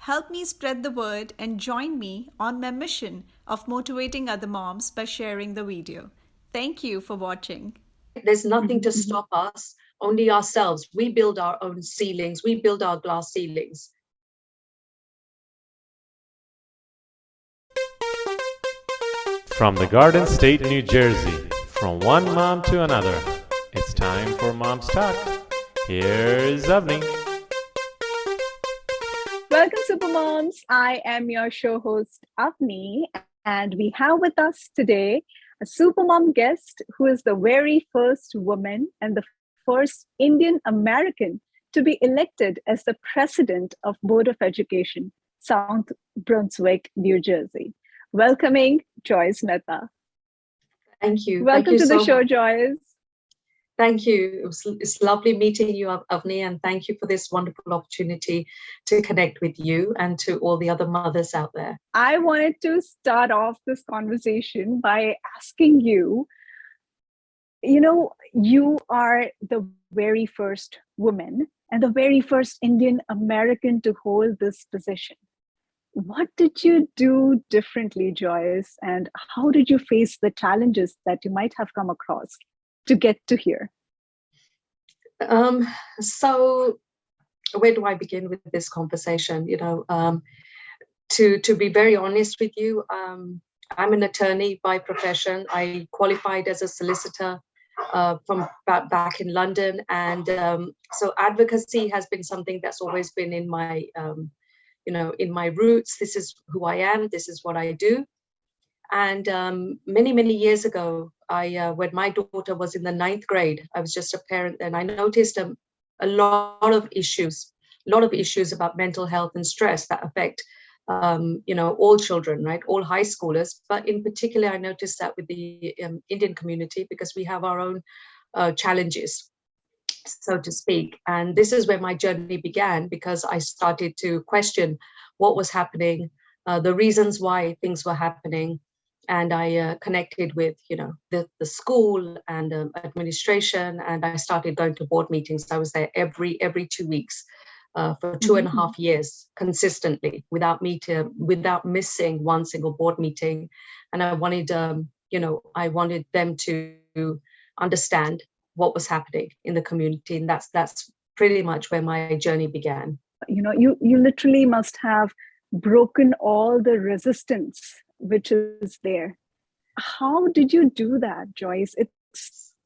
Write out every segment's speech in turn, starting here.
Help me spread the word and join me on my mission of motivating other moms by sharing the video. Thank you for watching. There's nothing to stop us, only ourselves. We build our own ceilings. We build our glass ceilings. From the Garden State, New Jersey, from one mom to another, it's time for Mom's Talk. Here's Avani. Welcome, Supermoms. I am your show host, Avani, and we have with us today a Supermom guest who is the very first woman and the first Indian American to be elected as the president of Board of Education, South Brunswick, New Jersey. Welcoming Joyce Mehta. Thank you. Welcome to the show, Joyce. Thank you. It's lovely meeting you, Avani, and thank you for this wonderful opportunity to connect with you and to all the other mothers out there. I wanted to start off this conversation by asking you, you are the very first woman and the very first Indian American to hold this position. What did you do differently, Joyce, and how did you face the challenges that you might have come across to get to here? So where do I begin with this conversation? To be very honest with you, I'm an attorney by profession. I qualified as a solicitor from back in London. And so advocacy has been something that's always been in my in my roots. This is who I am. This is what I do. And many, many years ago, when my daughter was in the 9th grade, I was just a parent, and I noticed a lot of issues about mental health and stress that affect, all children, right? All high schoolers. But in particular, I noticed that with the Indian community, because we have our own challenges, so to speak. And this is where my journey began, because I started to question what was happening, the reasons why things were happening. And I connected with, the school and administration, and I started going to board meetings. I was there every 2 weeks for 2.5 years consistently, without missing one single board meeting. And I wanted, I wanted them to understand what was happening in the community, and that's pretty much where my journey began. You literally must have broken all the resistance which is there. How did you do that, Joyce?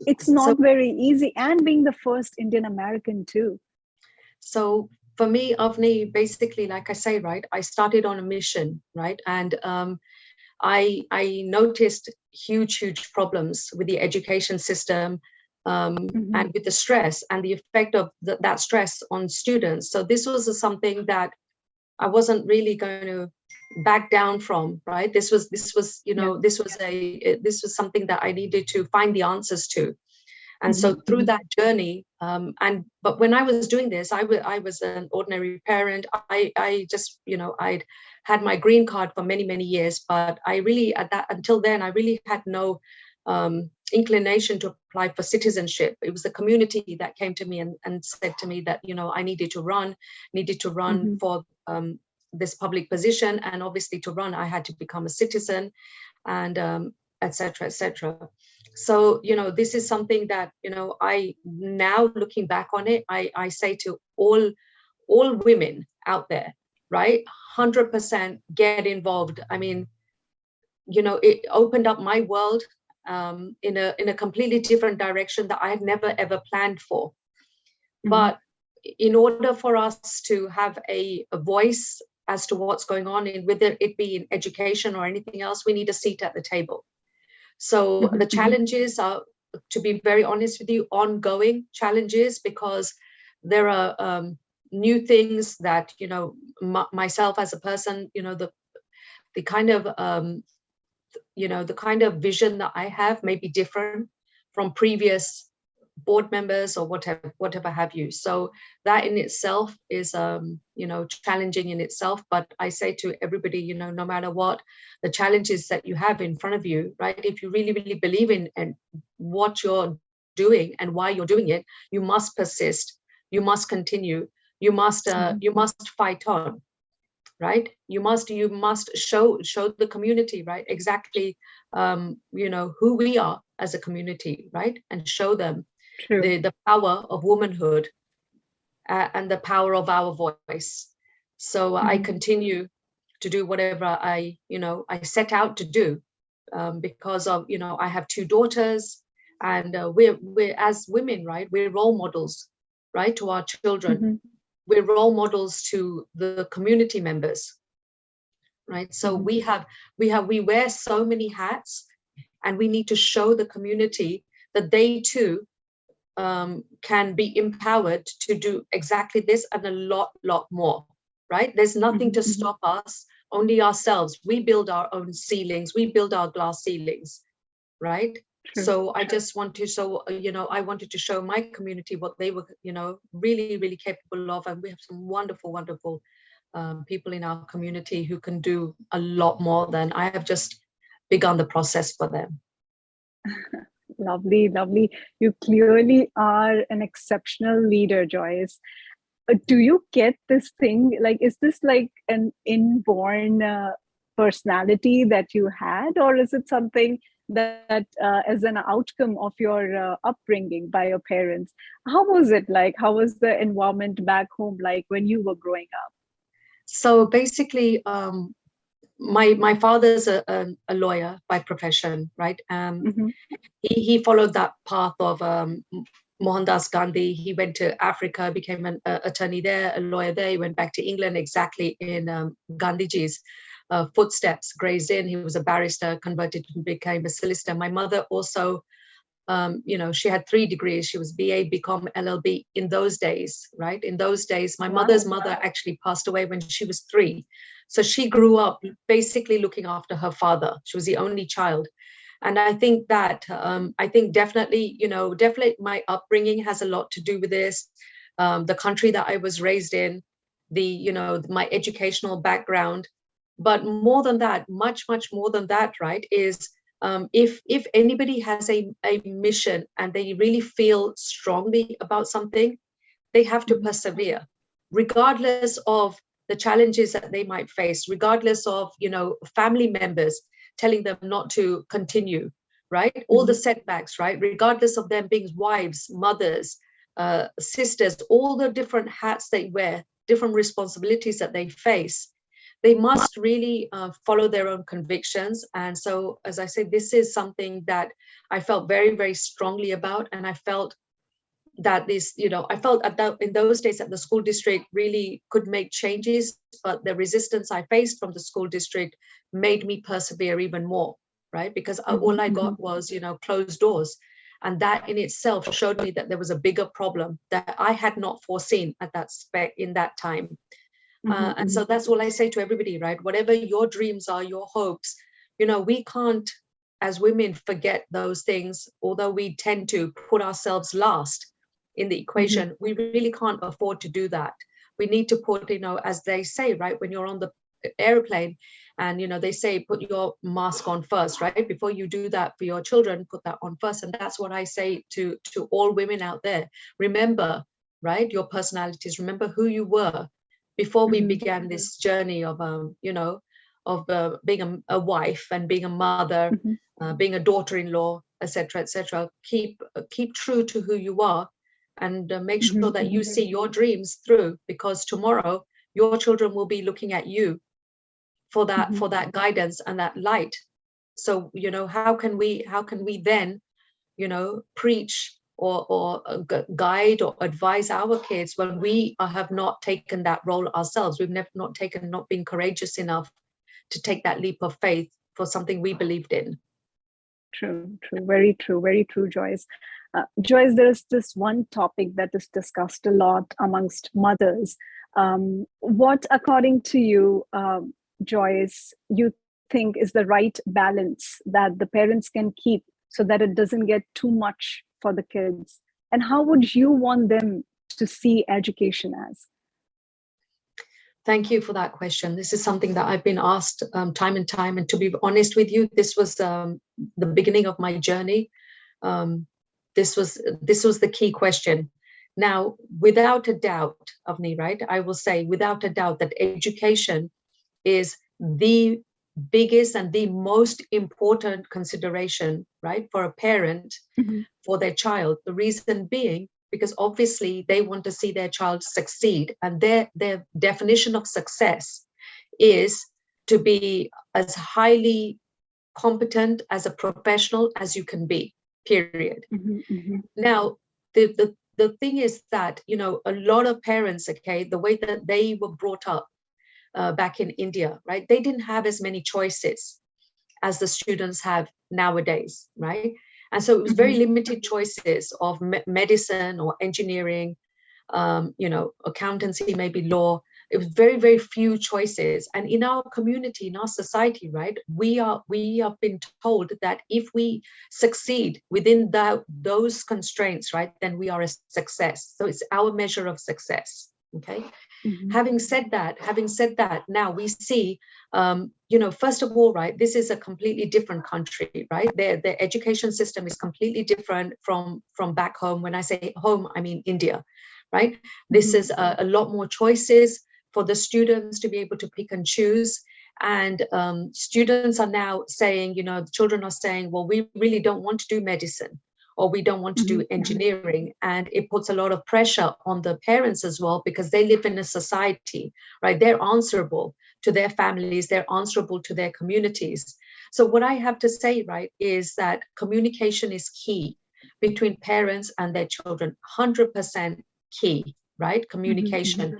It's not very easy, and being the first Indian American too. So for me, Avani, basically, like I say, right, I started on a mission, right? And I noticed huge problems with the education system, and with the stress and the effect of that stress on students. So this was something that I wasn't really going to back down from, right? This was something that I needed to find the answers to. And so through that journey, but when I was doing this, I was an ordinary parent. I just, I'd had my green card for many years, but I really, until then, I really had no inclination to apply for citizenship. It was the community that came to me and said to me that, I needed to run for this public position. And obviously to run, I had to become a citizen, and et cetera. So, this is something that, I now looking back on it, I say to all women out there, right? 100% get involved. I mean, it opened up my world in a completely different direction that I had never ever planned for. But in order for us to have a voice as to what's going on, in whether it be in education or anything else, we need a seat at the table. So the challenges are, to be very honest with you, ongoing challenges, because there are new things that, myself as a person, the kind of the kind of vision that I have may be different from previous board members or whatever have you. So that in itself is challenging in itself. But I say to everybody, no matter what the challenges that you have in front of you, right, if you really believe in and what you're doing and why you're doing it, you must persist, you must continue, you must fight on. right? You must show the community, right, exactly, who we are as a community, right, and show them True. the power of womanhood, and the power of our voice. So I continue to do whatever I set out to do, because of, I have 2 daughters, and we're as women, right, we're role models, right, to our children. We're role models to the community members, right? So we wear so many hats, and we need to show the community that they too can be empowered to do exactly this and a lot more, right? There's nothing to stop us, only ourselves. We build our own ceilings, we build our glass ceilings, right? True. So I just want to, I wanted to show my community what they were, really, really capable of. And we have some wonderful, wonderful people in our community who can do a lot more than I have just begun the process for them. Lovely, lovely. You clearly are an exceptional leader, Joyce. Do you get this thing? Like, is this like an inborn personality that you had, or is it something that as an outcome of your upbringing by your parents? How was it like? How was the environment back home like when you were growing up? So basically, my father's a lawyer by profession, right? He followed that path of Mohandas Gandhi. He went to Africa, became an attorney there, a lawyer there. He went back to England exactly in Gandhiji's footsteps, grazed in. He was a barrister, converted and became a solicitor. My mother also, she had 3 degrees. She was BA, BCom, LLB in those days, right? In those days, my mother's mother actually passed away when she was 3. So she grew up basically looking after her father. She was the only child. And I think that, definitely my upbringing has a lot to do with this. The country that I was raised in, my educational background. But more than that, much more than that, right, is if anybody has a mission and they really feel strongly about something, they have to persevere, regardless of the challenges that they might face, regardless of, family members telling them not to continue, right? All the setbacks, right? Regardless of them being wives, mothers, sisters, all the different hats they wear, different responsibilities that they face, they must really follow their own convictions. And so, as I said, this is something that I felt very, very strongly about. And I felt that this, I felt in those days that the school district really could make changes, but the resistance I faced from the school district made me persevere even more, right? Because all I got was, closed doors. And that in itself showed me that there was a bigger problem that I had not foreseen at that in that time. And so that's all I say to everybody, right? Whatever your dreams are, your hopes, we can't, as women, forget those things, although we tend to put ourselves last in the equation. We really can't afford to do that. We need to put, as they say, right, when you're on the airplane and, they say, put your mask on first, right? Before you do that for your children, put that on first. And that's what I say to all women out there. Remember, right, your personalities, remember who you were before we began this journey of, being a wife and being a mother, being a daughter-in-law, etc., etc. Keep true to who you are, and make sure that you see your dreams through, because tomorrow your children will be looking at you for that guidance and that light. So, how can we then, preach or guide or advise our kids when we have not taken that role ourselves? We've not been courageous enough to take that leap of faith for something we believed in. True, very true, Joyce. Joyce, there is this one topic that is discussed a lot amongst mothers. What, according to you, Joyce, you think is the right balance that the parents can keep so that it doesn't get too much for the kids? And how would you want them to see education as? Thank you for that question. This is something that I've been asked time and time. And to be honest with you, this was the beginning of my journey. This was the key question. Now, without a doubt, Avani, right, I will say without a doubt that education is the biggest and the most important consideration, right, for a parent for their child. The reason being, because obviously they want to see their child succeed, and their definition of success is to be as highly competent as a professional as you can be, period. Now, the thing is that, you know, a lot of parents, okay, the way that they were brought up back in India, right, they didn't have as many choices as the students have nowadays, right? And so it was very limited choices of medicine or engineering, you know, accountancy, maybe law. It was very, very few choices. And in our community, in our society, right, we have been told that if we succeed within those constraints, right, then we are a success. So it's our measure of success. Okay. Having said that, now we see, you know, first of all, right, this is a completely different country, right? Their education system is completely different from back home. When I say home, I mean India, right? This is a lot more choices for the students to be able to pick and choose. And students are now saying, you know, the children are saying, well, we really don't want to do medicine, or we don't want to do engineering. And it puts a lot of pressure on the parents as well, because they live in a society, right? They're answerable to their families, they're answerable to their communities. So what I have to say, right, is that communication is key between parents and their children, 100% key, right? Communication.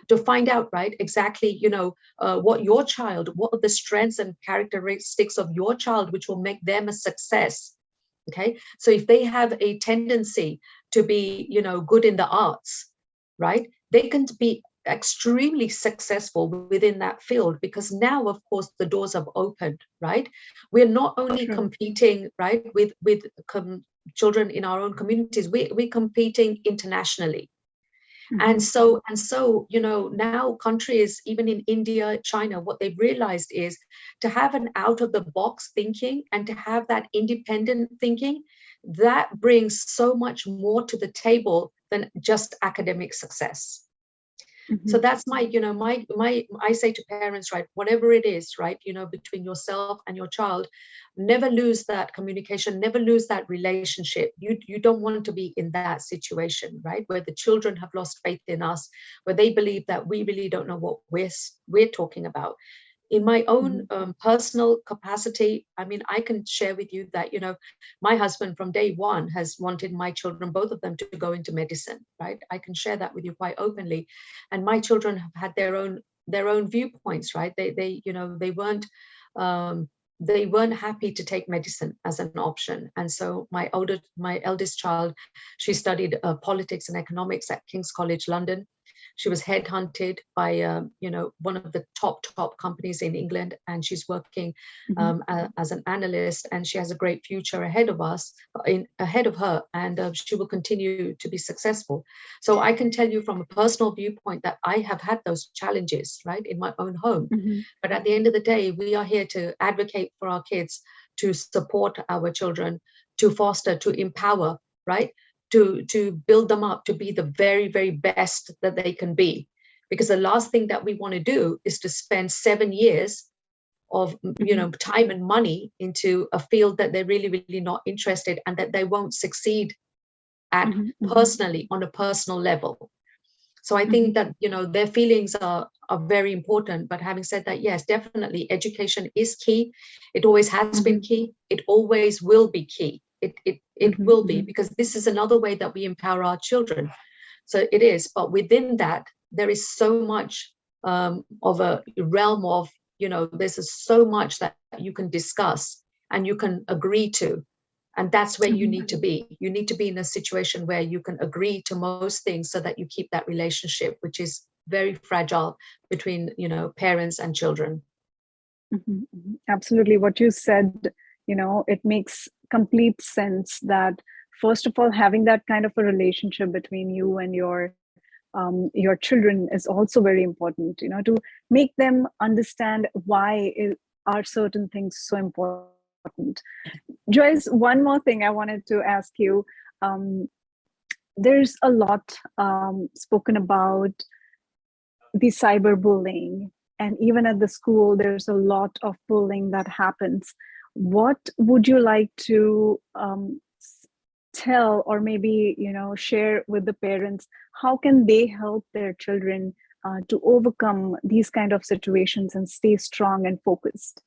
To find out, right, exactly, you know, what are the strengths and characteristics of your child, which will make them a success. Okay, so if they have a tendency to be, you know, good in the arts, right, they can be extremely successful within that field, because now, of course, the doors have opened, right? We're not only competing, right, with children in our own communities, we're competing internationally. And so, you know, now countries, even in India, China, what they've realized is to have an out of the box thinking and to have that independent thinking, that brings so much more to the table than just academic success. So that's my, you know, I say to parents, right, whatever it is, right, you know, between yourself and your child, never lose that communication, never lose that relationship. You don't want to be in that situation, right, where the children have lost faith in us, where they believe that we really don't know what we're talking about. In my own personal capacity, I mean, I can share with you that, you know, my husband from day one has wanted my children, both of them, to go into medicine, right? I can share that with you quite openly. And my children have had their own viewpoints, right? They you know, they weren't happy to take medicine as an option. And so my eldest child, she studied politics and economics at King's College London. She was headhunted by, you know, one of the top companies in England, and she's working as an analyst, and she has a great future ahead of her, and she will continue to be successful. So I can tell you from a personal viewpoint that I have had those challenges, right, in my own home. But at the end of the day, we are here to advocate for our kids, to support our children, to foster, to empower, right? To build them up to be the very, very best that they can be. Because the last thing that we want to do is to spend 7 years of, you know, time and money into a field that they're really, really not interested, and that they won't succeed at personally, on a personal level. So I think that, you know, their feelings are very important. But having said that, yes, definitely education is key. It always has been key. It always will be key. It will be, because this is another way that we empower our children. So it is, but within that, there is so much of a realm of, you know, there's so much that you can discuss and you can agree to. And that's where you need to be. You need to be in a situation where you can agree to most things, so that you keep that relationship, which is very fragile, between, you know, parents and children. Absolutely. What you said, you know, it makes complete sense that, first of all, having that kind of a relationship between you and your children is also very important, you know, to make them understand why are certain things so important. Joyce, one more thing I wanted to ask you. There's a lot spoken about the cyberbullying and even at the school, there's a lot of bullying that happens. What would you like to tell, or maybe share with the parents? How can they help their children to overcome these kind of situations and stay strong and focused?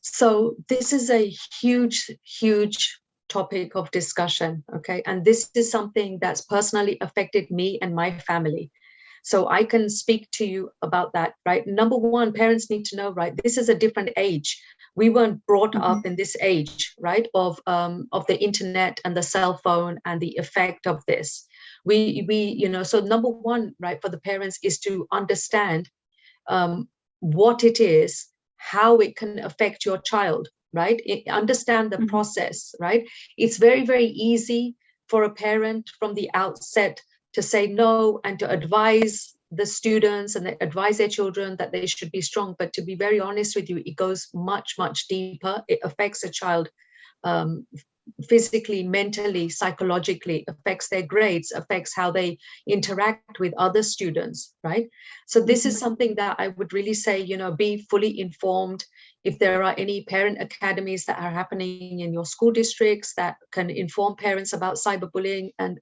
So this is a huge topic of discussion, okay? And this is something that's personally affected me and my family. So I can speak to you about that, right? Number one, parents need to know, right? This is a different age. We weren't brought up in this age, right? Of the internet and the cell phone and the effect of this. So number one, right, for the parents is to understand what it is, how it can affect your child, right? Understand the process, right? It's very, very easy for a parent from the outset to say no and to advise the students and advise their children that they should be strong. But to be very honest with you, it goes much, much deeper. It affects a child physically, mentally, psychologically, affects their grades, affects how they interact with other students, right? So this is something that I would really say, be fully informed. If there are any parent academies that are happening in your school districts that can inform parents about cyberbullying, and,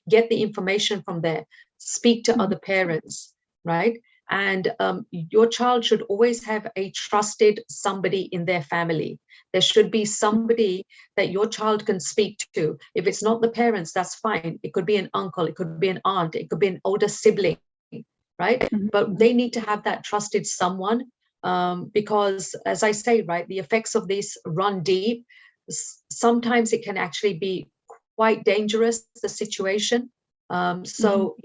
get the information from there, speak to other parents, right? And your child should always have a trusted somebody in their family. There should be somebody that your child can speak to. If it's not the parents, that's fine. It could be an uncle, it could be an aunt, it could be an older sibling, right? But they need to have that trusted someone, because, as I say, right, the effects of this run deep. Sometimes it can actually be quite dangerous, the situation. So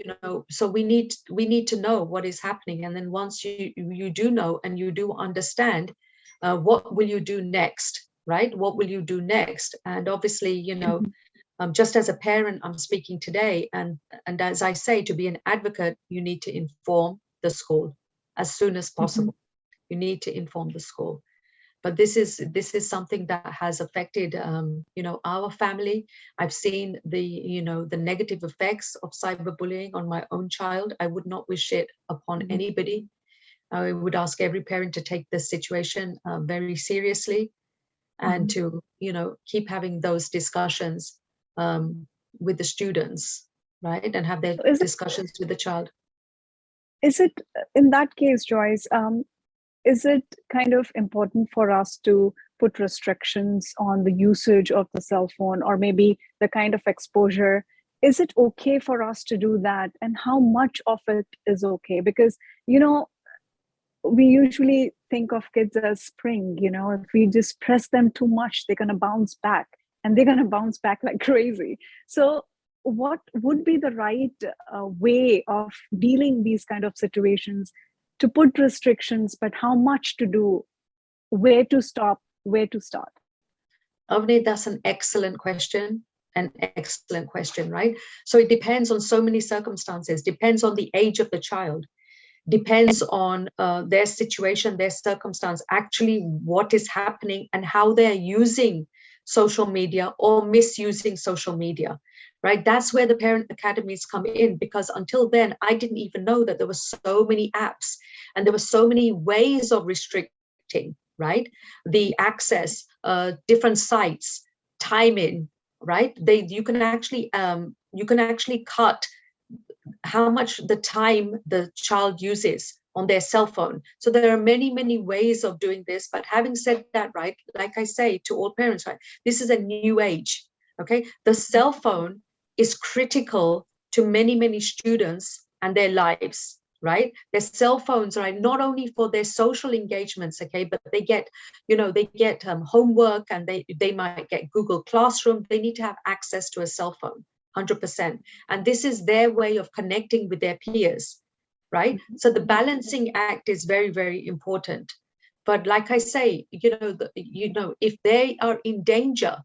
we need to know what is happening, and then once you do know and you do understand, what will you do next, right? What will you do next? And obviously, just as a parent, I'm speaking today, and as I say, to be an advocate, you need to inform the school as soon as possible. You need to inform the school. But this is something that has affected, our family. I've seen the negative effects of cyberbullying on my own child. I would not wish it upon anybody. I would ask every parent to take this situation very seriously, and to, keep having those discussions with the students, right? And have their discussions with the child. Is it, in that case, Joyce, is it kind of important for us to put restrictions on the usage of the cell phone, or maybe the kind of exposure? Is it okay for us to do that? And how much of it is okay? Because, we usually think of kids as spring, if we just press them too much, they're going to bounce back, and they're going to bounce back like crazy. So what would be the right way of dealing these kind of situations, to put restrictions, but how much to do, where to stop, where to start? Avani, that's an excellent question. Right? So it depends on so many circumstances, depends on the age of the child, depends on their situation, their circumstance, actually what is happening and how they're using social media or misusing social media, right? That's where the parent academies come in, because until then, I didn't even know that there were so many apps and there were so many ways of restricting, right? The access, different sites, timing, right? You can actually cut how much the time the child uses on their cell phone. So there are many, many ways of doing this. But having said that, right, like I say to all parents, right, this is a new age, okay? The cell phone is critical to many, many students and their lives, right? Their cell phones, right, not only for their social engagements, okay, but they get, homework, and they might get Google Classroom. They need to have access to a cell phone, 100%. And this is their way of connecting with their peers, right? So the balancing act is very, very important. But like I say, if they are in danger,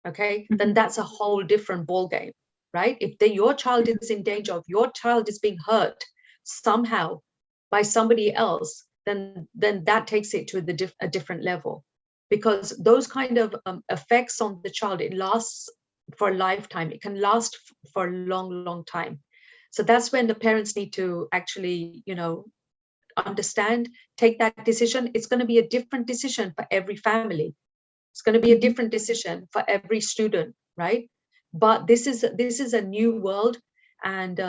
okay, then that's a whole different ballgame, right? If your child is in danger, if your child is being hurt somehow by somebody else, then that takes it to a different level, because those kind of effects on the child, it lasts for a lifetime. It can last for a long, long time. So that's when the parents need to actually, understand, take that decision, it's going to be a different decision for every family. It's going to be a different decision for every student, right? But this is a new world, and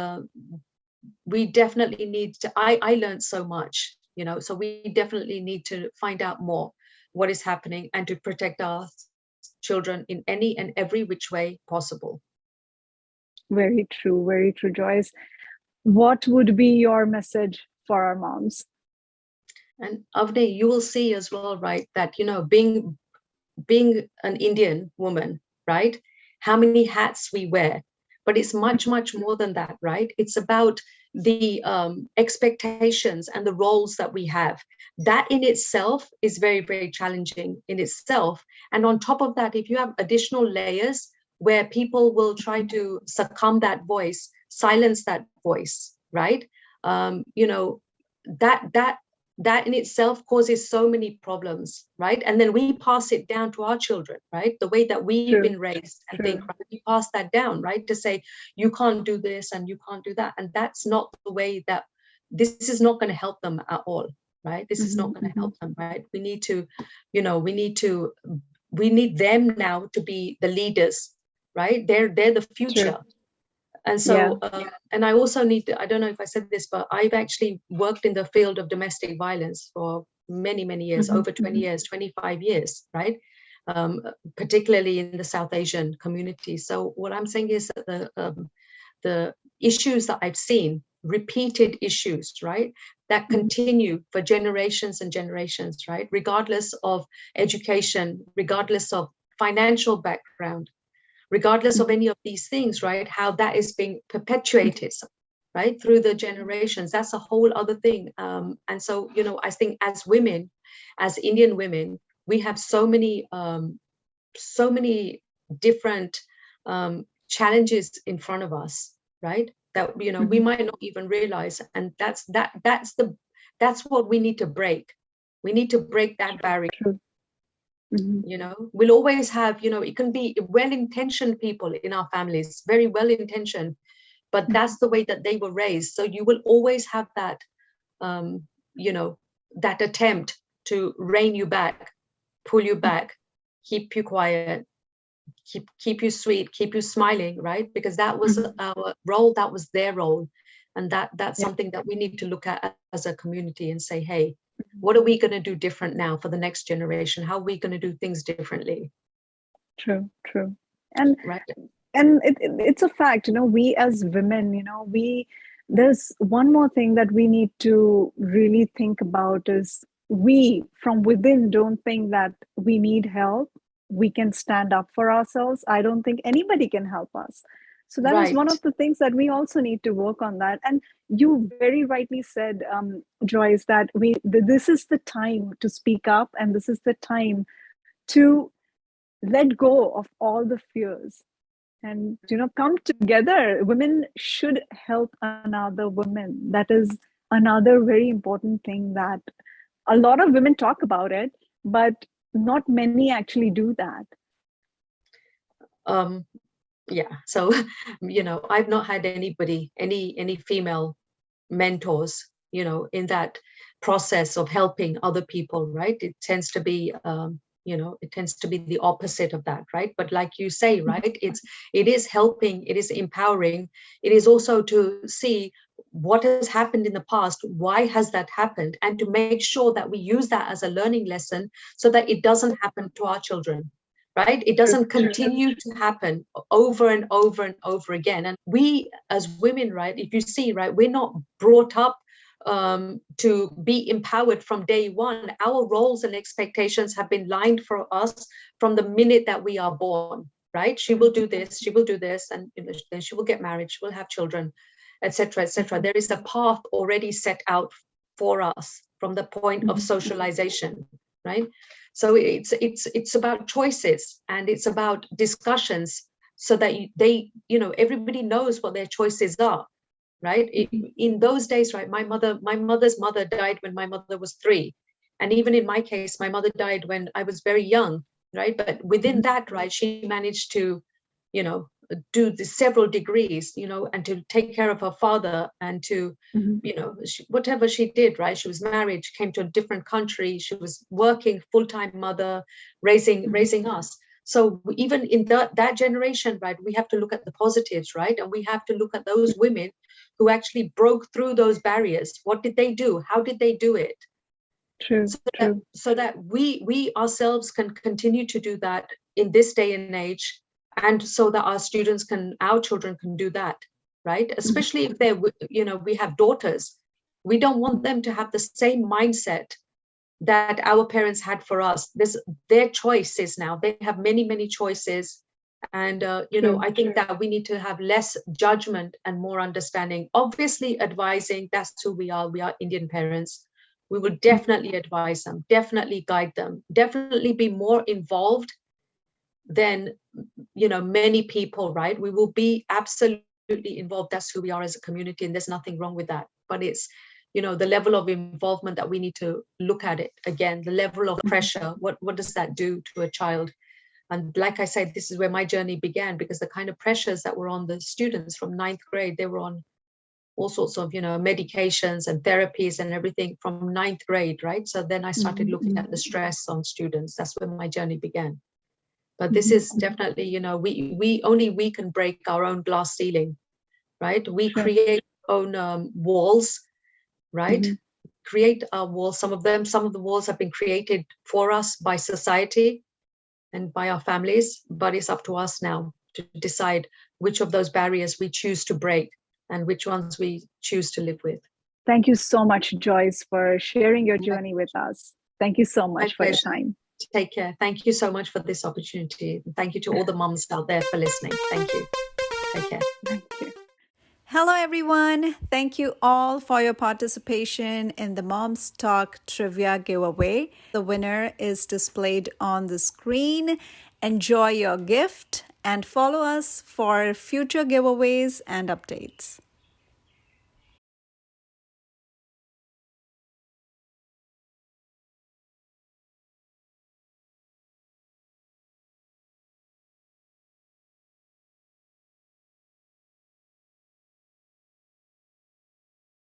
we definitely need to. I learned so much, so we definitely need to find out more what is happening and to protect our children in any and every which way possible. Very true, Joyce. What would be your message for our moms? And Avani, you will see as well, right, that being an Indian woman, right, how many hats we wear, but it's much more than that, right? It's about the expectations and the roles that we have. That in itself is very challenging in itself. And on top of that, if you have additional layers where people will try to succumb that voice, silence that voice, right? That in itself causes so many problems, right? And then we pass it down to our children, right? The way that we've been raised, and think, right? We pass that down, right? To say, you can't do this and you can't do that. And that's not the way that, this is not going to help them at all, right? This is not going to help them, right? We need to, we need them now to be the leaders, right? They're the future. And so, and I also need to, I don't know if I said this, but I've actually worked in the field of domestic violence for many years, over 20 years, 25 years, right? Particularly in the South Asian community. So what I'm saying is that the issues that I've seen, repeated issues, right, that continue for generations and generations, right, regardless of education, regardless of financial background, regardless of any of these things, right, how that is being perpetuated, right, through the generations. That's a whole other thing. And so, I think as women, as Indian women, we have so many different challenges in front of us, right, that, we might not even realize. And that's what we need to break. We need to break that barrier. We'll always have, it can be well-intentioned people in our families, very well-intentioned, but that's the way that they were raised. So you will always have that, that attempt to rein you back, pull you back, keep you quiet, keep you sweet, keep you smiling, right? Because that was our role, that was their role. And that's something that we need to look at as a community and say, hey, what are we going to do different now for the next generation? How are we going to do things differently? True. And it's a fact, we as women, there's one more thing that we need to really think about is we from within don't think that we need help. We can stand up for ourselves. I don't think anybody can help us. So that is one of the things that we also need to work on that. And you very rightly said, Joyce, that this is the time to speak up, and this is the time to let go of all the fears and, come together. Women should help another woman. That is another very important thing that a lot of women talk about it, but not many actually do that. So, I've not had anybody, any female mentors, in that process of helping other people, right? It tends to be, it tends to be the opposite of that, right? But like you say, right, it is helping, it is empowering. It is also to see what has happened in the past, why has that happened, and to make sure that we use that as a learning lesson so that it doesn't happen to our children. Right? It doesn't continue to happen over and over and over again. And we as women, right, if you see, right, we're not brought up to be empowered from day one. Our roles and expectations have been lined for us from the minute that we are born, right? She will do this, and then she will get married, she will have children, etc., etc. There is a path already set out for us from the point of socialization, right? So it's about choices, and it's about discussions so that everybody knows what their choices are, right? In those days, right, my mother's mother died when my mother was 3. And even in my case, my mother died when I was very young, right? But within that, right, she managed to, do the several degrees, and to take care of her father, and to, whatever she did, right? She was married, she came to a different country, she was working, full-time mother, raising us. So even in that generation, right, we have to look at the positives, right? And we have to look at those women who actually broke through those barriers. What did they do? How did they do it? True. So that we ourselves can continue to do that in this day and age, and so that our children can do that, right? Especially if they're, we have daughters. We don't want them to have the same mindset that our parents had for us. Their choices now. They have many, many choices. And, I think that we need to have less judgment and more understanding. Obviously, advising, that's who we are. We are Indian parents. We will definitely advise them, definitely guide them, definitely be more involved than, many people, right? We will be absolutely involved. That's who we are as a community, and there's nothing wrong with that. But it's, the level of involvement that we need to look at it again, the level of pressure. What does that do to a child? And like I said, this is where my journey began, because the kind of pressures that were on the students from 9th grade, they were on all sorts of, medications and therapies and everything from 9th grade, right? So then I started looking at the stress on students. That's where my journey began. But this is definitely, we can break our own glass ceiling, right? We create our own walls, right? Create our walls. Some of the walls have been created for us by society and by our families, but it's up to us now to decide which of those barriers we choose to break and which ones we choose to live with. Thank you so much, Joyce, for sharing your journey with us. Thank you so much for your time. Take care. Thank you so much for this opportunity. Thank you to all the moms out there for listening. Thank you. Take care. Thank you. Hello, everyone. Thank you all for your participation in the Moms Talk Trivia giveaway. The winner is displayed on the screen. Enjoy your gift and follow us for future giveaways and updates.